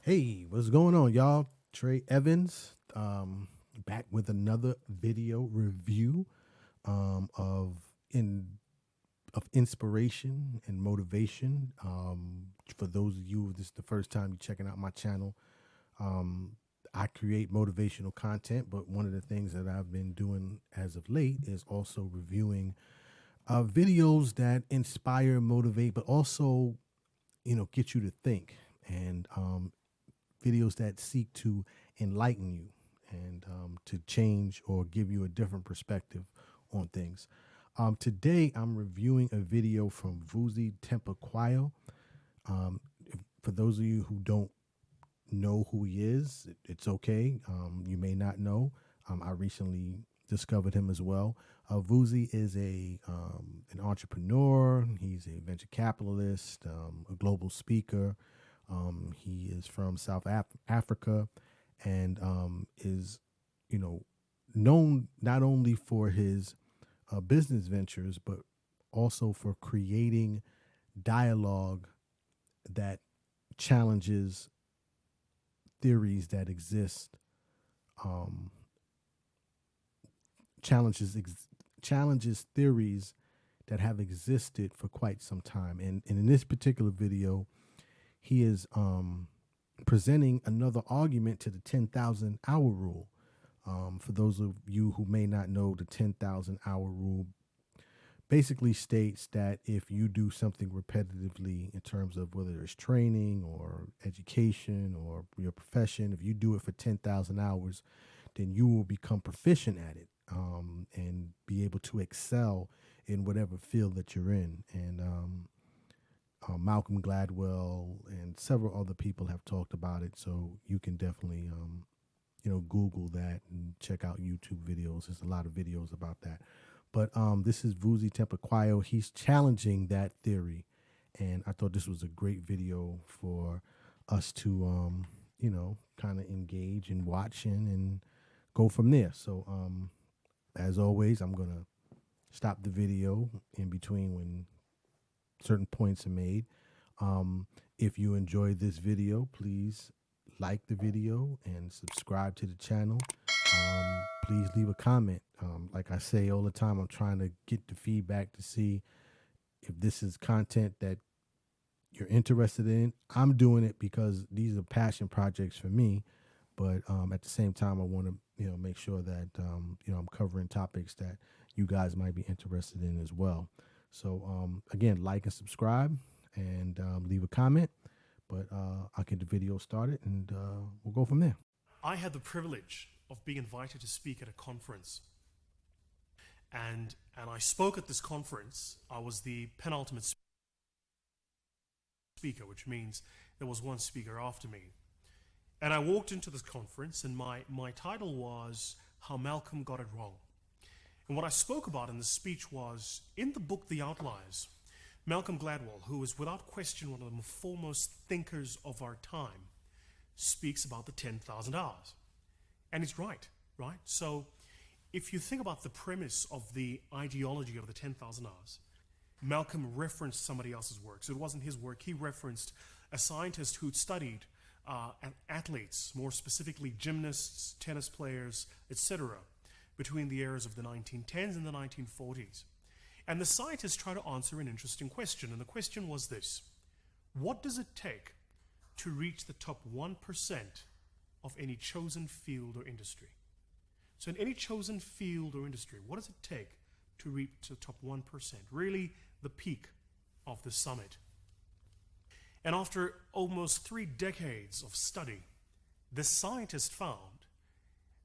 Hey, what's going on, y'all? Trey Evans, back with another video review of inspiration and motivation. For those of you, this is the first time you're checking out my channel. I create motivational content, but one of the things that I've been doing as of late is also reviewing videos that inspire, motivate, but also get you to think and videos that seek to enlighten you and to change or give you a different perspective on things. Today, I'm reviewing a video from Vusi Thembekwayo. For those of you who don't know who he is, it's okay. You may not know. I recently discovered him as well. Vusi is an entrepreneur. He's a venture capitalist, a global speaker. He is from South Africa, and is, you know, known not only for his business ventures, but also for creating dialogue that challenges theories that exist, um, challenges challenges theories that have existed for quite some time. And in this particular video, he is presenting another argument to the 10,000 hour rule. For those of you who may not know, the 10,000 hour rule basically states that if you do something repetitively in terms of whether it's training or education or your profession, if you do it for 10,000 hours, then you will become proficient at it, and be able to excel in whatever field that you're in. And Malcolm Gladwell and several other people have talked about it, so you can definitely Google that and check out YouTube videos. There's a lot of videos about that. But this is Vusi Thembekwayo. He's challenging that theory, and I thought this was a great video for us to kind of engage and watch in and go from there. So as always, I'm gonna stop the video in between when certain points are made. If you enjoyed this video, please like the video and subscribe to the channel. Please leave a comment. Like I say all the time, I'm trying to get the feedback to see if this is content that you're interested in. I'm doing it because these are passion projects for me, but at the same time, I want to make sure that I'm covering topics that you guys might be interested in as well. So again, like and subscribe, and leave a comment. But I'll get the video started, and we'll go from there. I had the privilege of being invited to speak at a conference. And I spoke at this conference. I was the penultimate speaker, which means there was one speaker after me. And I walked into this conference, and my title was How Malcolm Got It Wrong. And what I spoke about in the speech was, in the book The Outliers, Malcolm Gladwell, who is without question one of the foremost thinkers of our time, speaks about the 10,000 hours. And he's right? So if you think about the premise of the ideology of the 10,000 hours, Malcolm referenced somebody else's work. So it wasn't his work. He referenced a scientist who'd studied athletes, more specifically gymnasts, tennis players, etc., between the eras of the 1910s and the 1940s. And the scientists tried to answer an interesting question. And the question was this: what does it take to reach the top 1% of any chosen field or industry? So in any chosen field or industry, what does it take to reach the top 1%? Really the peak of the summit. And after almost 3 decades of study, the scientist found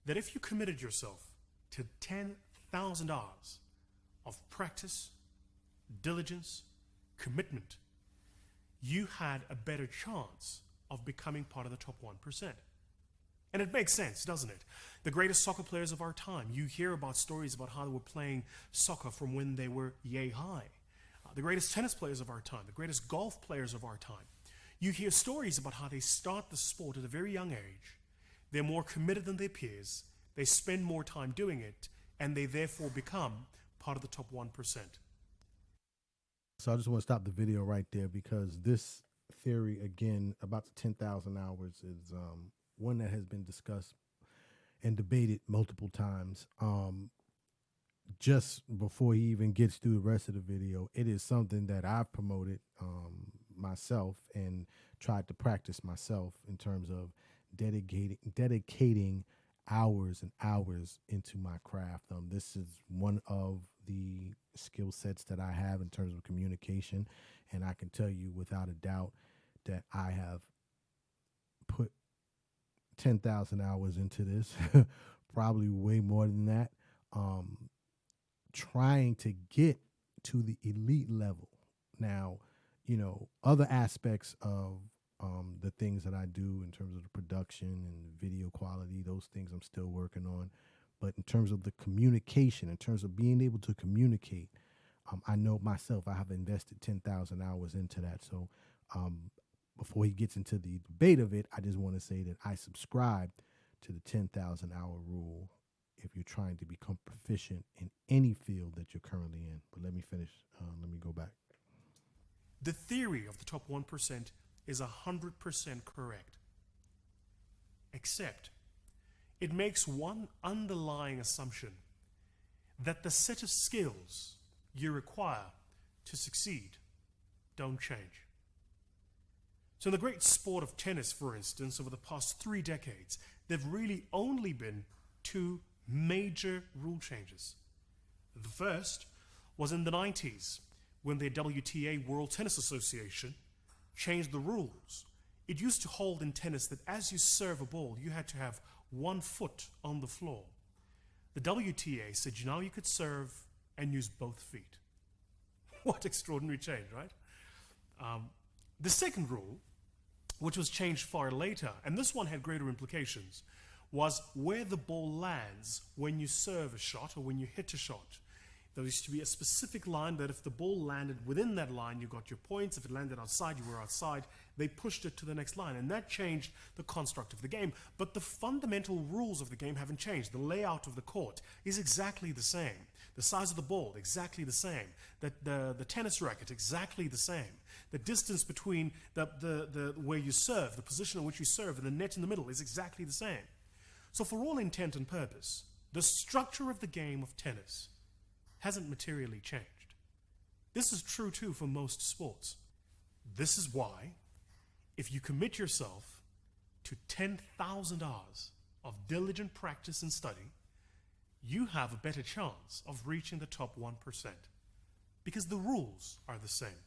that if you committed yourself to 10,000 hours of practice, diligence, commitment, you had a better chance of becoming part of the top 1%. And it makes sense, doesn't it? The greatest soccer players of our time, you hear about stories about how they were playing soccer from when they were yay high. The greatest tennis players of our time, the greatest golf players of our time, you hear stories about how they start the sport at a very young age. They're more committed than their peers. They spend more time doing it, and they therefore become part of the top 1%. So I just want to stop the video right there because this theory again about the 10,000 hours is one that has been discussed and debated multiple times. Just before he even gets through the rest of the video, it is something that I've promoted myself and tried to practice myself in terms of dedicating hours and hours into my craft. This is one of the skill sets that I have in terms of communication, and I can tell you without a doubt that I have put 10,000 hours into this, probably way more than that, trying to get to the elite level. Now, other aspects of the things that I do in terms of the production and video quality, those things I'm still working on. But in terms of the communication, in terms of being able to communicate, I know myself, I have invested 10,000 hours into that. So before he gets into the debate of it, I just want to say that I subscribe to the 10,000 hour rule if you're trying to become proficient in any field that you're currently in. But let me finish. Let me go back. The theory of the top 1% is 100% correct. Except it makes one underlying assumption that the set of skills you require to succeed don't change. So in the great sport of tennis, for instance, over the past 3 decades, there have really only been 2 major rule changes. The first was in the 90s when the WTA, World Tennis Association, changed the rules. It used to hold in tennis that as you serve a ball, you had to have 1 foot on the floor. The WTA said now you could serve and use both feet. What extraordinary change, right? The second rule, which was changed far later, and this one had greater implications, was where the ball lands when you serve a shot or when you hit a shot. There used to be a specific line that if the ball landed within that line, you got your points. If it landed outside, you were outside. They pushed it to the next line, and that changed the construct of the game. But the fundamental rules of the game haven't changed. The layout of the court is exactly the same. The size of the ball, exactly the same. The tennis racket, exactly the same. The distance between the where you serve, the position in which you serve, and the net in the middle is exactly the same. So for all intent and purpose, the structure of the game of tennis hasn't materially changed. This is true too for most sports. This is why, if you commit yourself to 10,000 hours of diligent practice and study, you have a better chance of reaching the top 1%, because the rules are the same.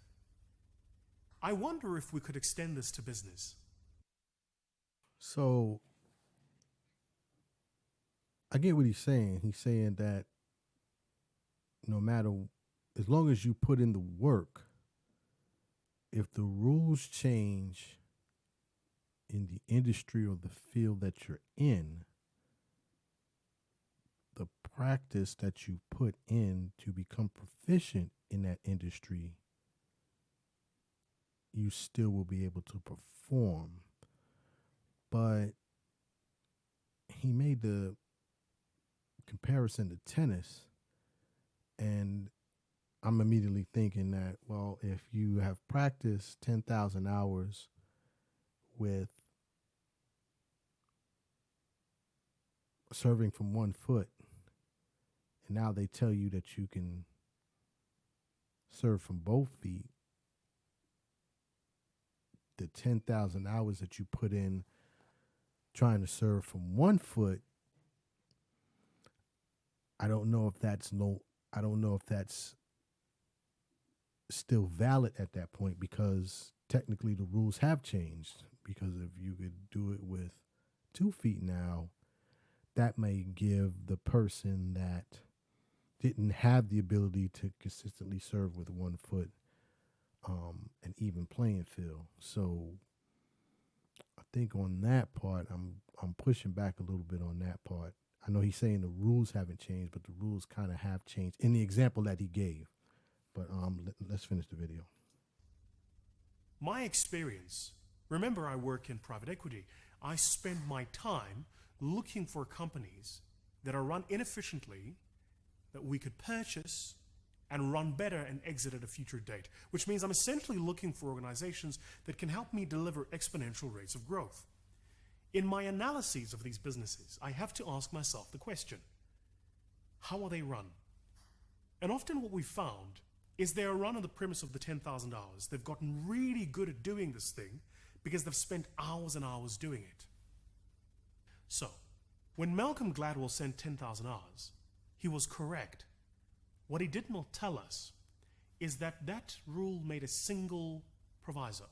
I wonder if we could extend this to business. So I get what he's saying. He's saying that no matter, as long as you put in the work, if the rules change in the industry or the field that you're in, the practice that you put in to become proficient in that industry, you still will be able to perform. But he made the comparison to tennis, and I'm immediately thinking that, well, if you have practiced 10,000 hours with serving from 1 foot, and now they tell you that you can serve from both feet, the 10,000 hours that you put in trying to serve from 1 foot, I don't know if that's still valid at that point, because technically the rules have changed. Because if you could do it with 2 feet now, that may give the person that didn't have the ability to consistently serve with 1 foot an even playing field. So I think on that part, I'm pushing back a little bit on that part. I know he's saying the rules haven't changed, but the rules kind of have changed in the example that he gave. But let's finish the video. My experience, remember I work in private equity, I spend my time looking for companies that are run inefficiently that we could purchase and run better and exit at a future date, which means I'm essentially looking for organizations that can help me deliver exponential rates of growth. In my analyses of these businesses, I have to ask myself the question, how are they run? And often what we've found is they are run on the premise of the $10,000. They've gotten really good at doing this thing because they've spent hours and hours doing it. So, when Malcolm Gladwell sent 10,000 hours, he was correct. What he did not tell us is that that rule made a single proviso.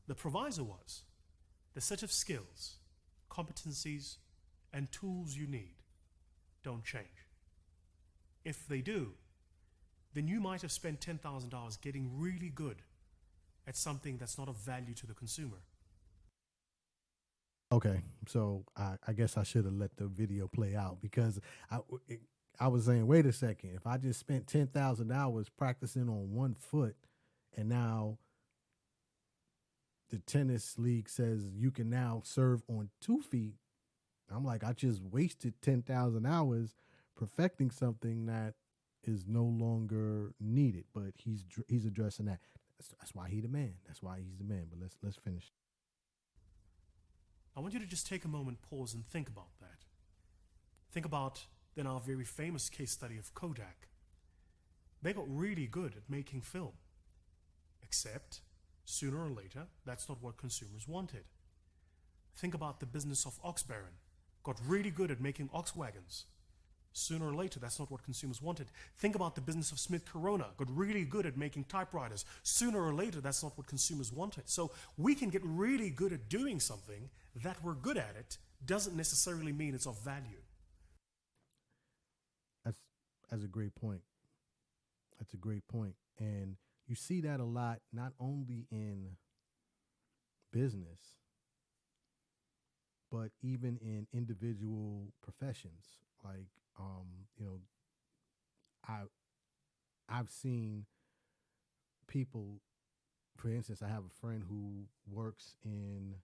The proviso was the set of skills, competencies, and tools you need don't change. If they do, then you might have spent $10,000 getting really good at something that's not of value to the consumer. Okay, so I guess I should have let the video play out because I was saying, wait a second, if I just spent 10,000 hours practicing on one foot and now the tennis league says you can now serve on 2 feet, I'm like, I just wasted 10,000 hours perfecting something that is no longer needed. But he's addressing that. That's why he's the man. That's why he's the man. But let's finish. I want you to just take a moment, pause, and think about that. Think about then our very famous case study of Kodak. They got really good at making film, except sooner or later, that's not what consumers wanted. Think about the business of Oxbaron. Got really good at making ox wagons. Sooner or later, that's not what consumers wanted. Think about the business of Smith Corona. Got really good at making typewriters. Sooner or later, that's not what consumers wanted. So we can get really good at doing something. That we're good at it doesn't necessarily mean it's of value. That's a great point. That's a great point. And you see that a lot, not only in business, but even in individual professions. Like, I've seen people, for instance, I have a friend who works in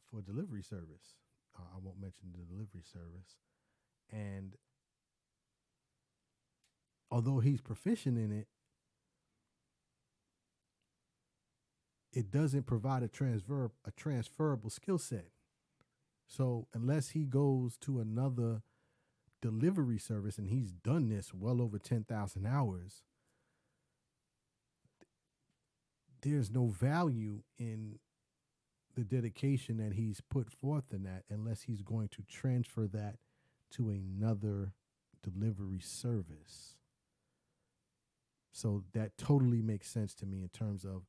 for a delivery service. I won't mention the delivery service. And although he's proficient in it, it doesn't provide a transferable skill set. So unless he goes to another delivery service, and he's done this well over 10,000 hours, there's no value in the dedication that he's put forth in that unless he's going to transfer that to another delivery service. So that totally makes sense to me in terms of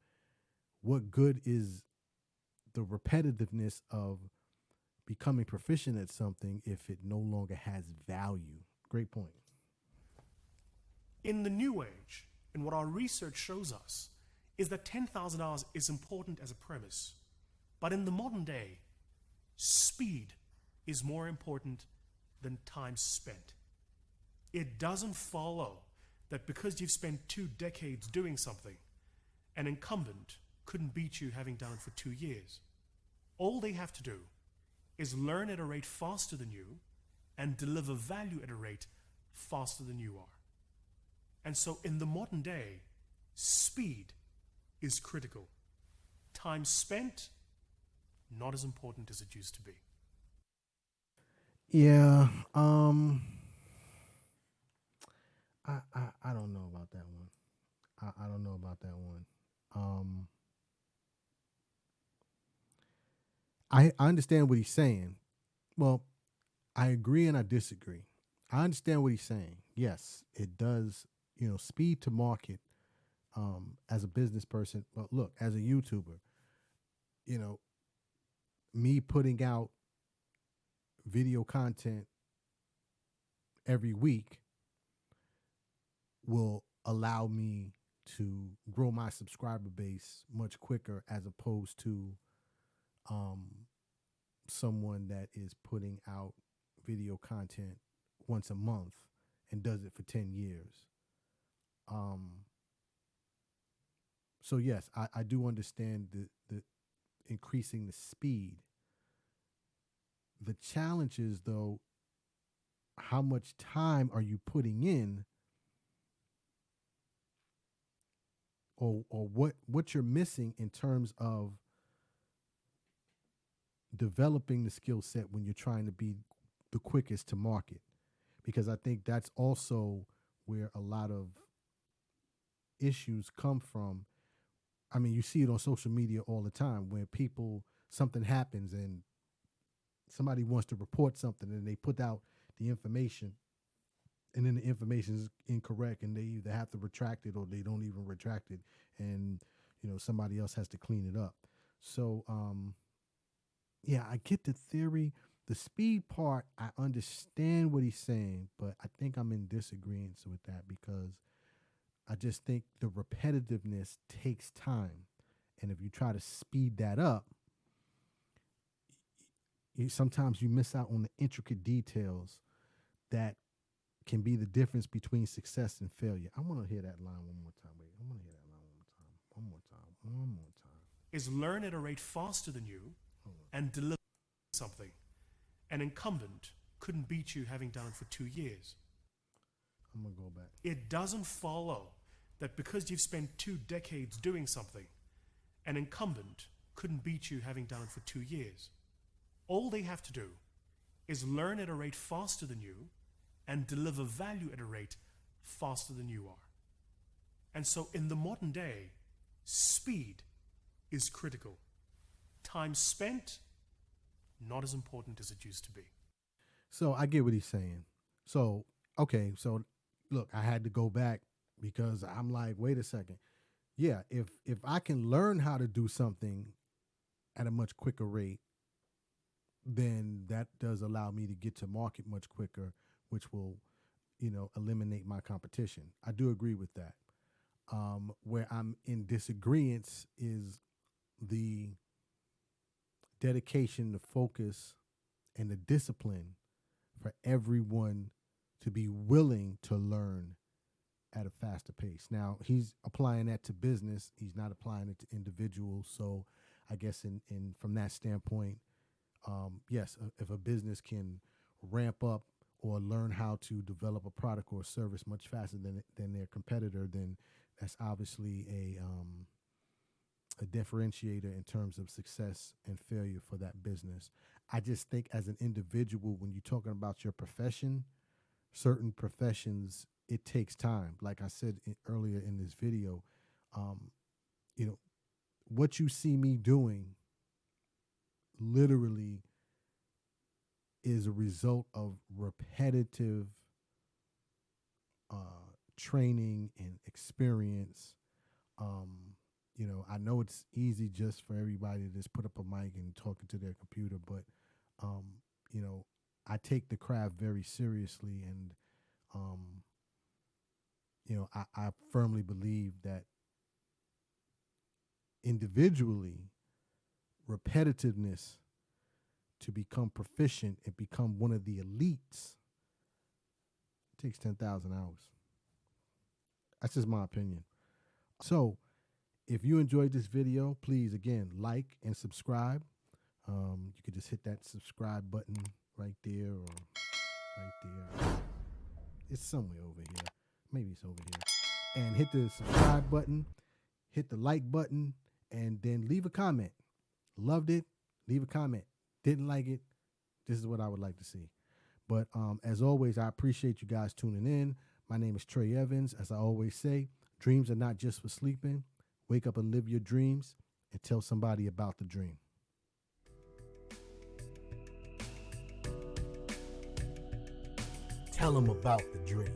what good is the repetitiveness of becoming proficient at something if it no longer has value. Great point. In the new age, and what our research shows us, is that 10,000 hours is important as a premise. But in the modern day, speed is more important than time spent. It doesn't follow that because you've spent 2 decades doing something, an incumbent couldn't beat you having done it for 2 years. All they have to do is learn at a rate faster than you and deliver value at a rate faster than you are. And so in the modern day, speed is critical. Time spent, not as important as it used to be. Yeah, I don't know about that one. I don't know about that one. I understand what he's saying. Well, I agree and I disagree. I understand what he's saying. Yes, it does, speed to market as a business person. Well, look, as a YouTuber, me putting out video content every week will allow me to grow my subscriber base much quicker as opposed to someone that is putting out video content once a month and does it for 10 years. So yes, I do understand the increasing the speed. The challenge is, though, how much time are you putting in or what you're missing in terms of developing the skill set when you're trying to be the quickest to market. Because I think that's also where a lot of issues come from. I mean, you see it on social media all the time where something happens and somebody wants to report something and they put out the information and then the information is incorrect and they either have to retract it or they don't even retract it, and somebody else has to clean it up. So yeah, I get the theory. The speed part, I understand what he's saying, but I think I'm in disagreement with that because I just think the repetitiveness takes time. And if you try to speed that up, sometimes you miss out on the intricate details that can be the difference between success and failure. I want to hear that line one more time. Wait, I want to hear that line one more time. One more time. Is learn at a rate faster than you and deliver something. An incumbent couldn't beat you having done it for 2 years. I'm going to go back. It doesn't follow that because you've spent 2 decades doing something, an incumbent couldn't beat you having done it for 2 years. All they have to do is learn at a rate faster than you and deliver value at a rate faster than you are. And so in the modern day, speed is critical. Time spent, not as important as it used to be. So I get what he's saying. So, okay, so look, I had to go back because I'm like, wait a second. Yeah, if I can learn how to do something at a much quicker rate, then that does allow me to get to market much quicker, which will, eliminate my competition. I do agree with that. Where I'm in disagreement is the dedication, the focus, and the discipline for everyone to be willing to learn at a faster pace. Now, he's applying that to business. He's not applying it to individuals. So I guess in from that standpoint, yes, if a business can ramp up or learn how to develop a product or a service much faster than their competitor, then that's obviously a differentiator in terms of success and failure for that business. I just think as an individual, when you're talking about your profession, certain professions, it takes time. Like I said earlier in this video, what you see me doing literally is a result of repetitive training and experience. I know it's easy just for everybody to just put up a mic and talk into their computer, but I take the craft very seriously, and I firmly believe that individually, repetitiveness to become proficient and become one of the elites takes 10,000 hours. That's just my opinion. So if you enjoyed this video, please, again, like and subscribe. You could just hit that subscribe button right there or right there. It's somewhere over here. Maybe it's over here. And hit the subscribe button, hit the like button, and then leave a comment. Loved it, leave a comment. Didn't like it, this is what I would like to see. But as always, I appreciate you guys tuning in. My name is Trey Evans. As I always say, dreams are not just for sleeping. Wake up and live your dreams and tell somebody about the dream. Tell them about the dream.